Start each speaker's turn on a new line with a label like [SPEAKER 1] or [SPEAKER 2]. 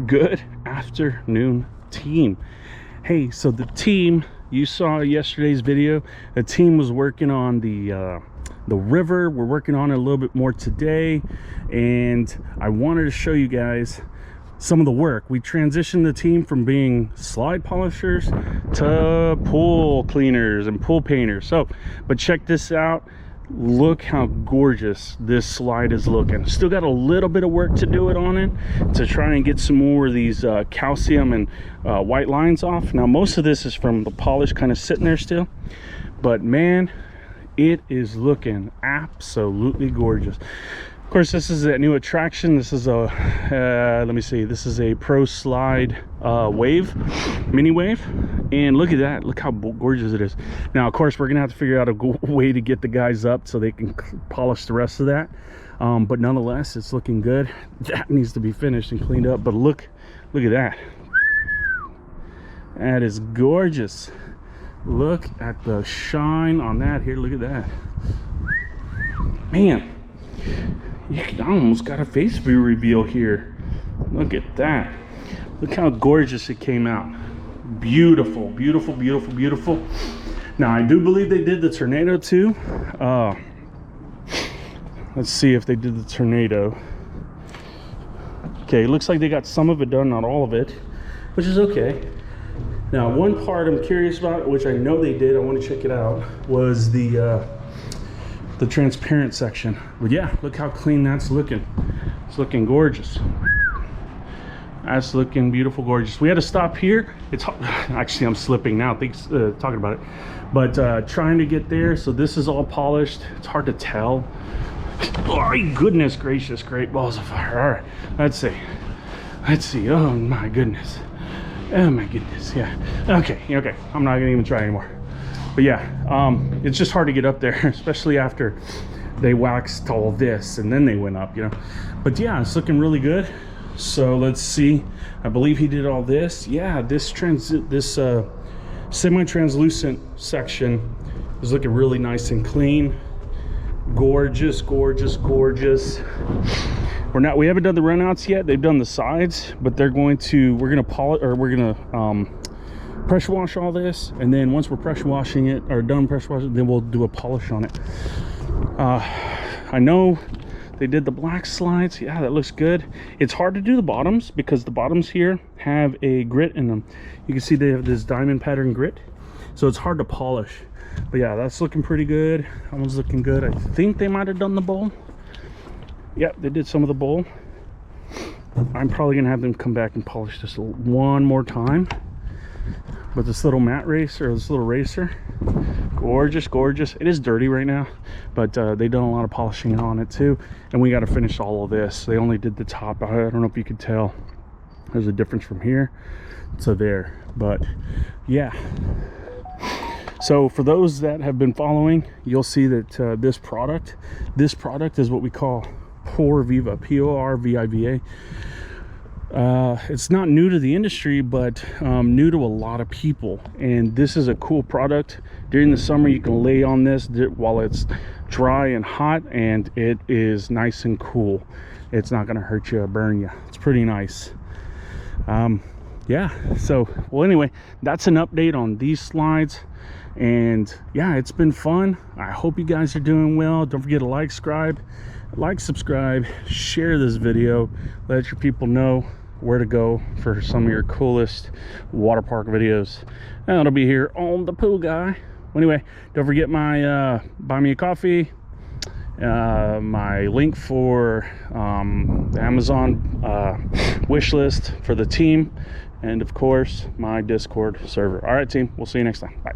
[SPEAKER 1] Good afternoon, team. Hey, so the team, you saw yesterday's video, the team was working on the river. We're working on it a little bit more today, and I wanted to show you guys some of the work. We transitioned the team from being slide polishers to pool cleaners and pool painters. So, but check this out. Look how gorgeous this slide is looking. Still got a little bit of work to do it on it to try and get some more of these calcium and white lines off. Now most of this is from the polish kind of sitting there still, but man, it is looking absolutely gorgeous. Of course, this is that new attraction. This is a let me see, this is a Pro Slide wave, mini wave, and look at that. Look how gorgeous it is. Now of course we're gonna have to figure out a way to get the guys up so they can polish the rest of that, but nonetheless it's looking good. That needs to be finished and cleaned up, but look at that. That is gorgeous. Look at the shine on that here. Look at that, man. I almost got a face view reveal here. Look at that. Look how gorgeous it came out. Beautiful, beautiful, beautiful, beautiful. Now I do believe they did the tornado too. Let's see if they did the tornado. Okay, it looks like they got some of it done, not all of it, which is okay. Now one part I'm curious about, which I know they did, I want to check it out, was the transparent section. But yeah, look how clean that's looking. It's looking gorgeous. That's looking beautiful, gorgeous. We had to stop here. It's actually, I'm slipping now, thanks talking about it, but trying to get there. So this is all polished. It's hard to tell. Oh goodness gracious, great balls of fire. All right, let's see. Oh my goodness, yeah. Okay, I'm not gonna even try anymore. But yeah, it's just hard to get up there, especially after they waxed all this and then they went up, you know. But yeah, it's looking really good. So let's see. I believe he did all this. Yeah, this semi-translucent section is looking really nice and clean. Gorgeous, gorgeous, gorgeous. We haven't done the runouts yet. They've done the sides, but we're gonna polish, or we're gonna pressure wash all this, and then once we're pressure washing it, or done pressure washing, then we'll do a polish on it. I know they did the black slides. Yeah, that looks good. It's hard to do the bottoms because the bottoms here have a grit in them. You can see they have this diamond pattern grit, so it's hard to polish. But yeah, that's looking pretty good. That one's looking good. I think they might have done the bowl. Yep, they did some of the bowl. I'm probably gonna have them come back and polish this one more time. But this little mat racer, this little racer, gorgeous, gorgeous. It is dirty right now, but they done a lot of polishing on it too. And we got to finish all of this. They only did the top. I don't know if you could tell. There's a difference from here to there, but yeah. So for those that have been following, you'll see that this product is what we call Porviva, Porviva. It's not new to the industry, but new to a lot of people, and this is a cool product. During the summer you can lay on this while it's dry and hot, and it is nice and cool. It's not going to hurt you or burn you. It's pretty nice. Yeah, so well, anyway, that's an update on these slides, and yeah, it's been fun. I hope you guys are doing well. Don't forget to like, subscribe, share this video, let your people know where to go for some of your coolest water park videos, and it'll be here on The Pool Guy. Anyway, don't forget my buy me a coffee, my link for the Amazon wish list for the team, and of course my Discord server. All right, team, we'll see you next time. Bye.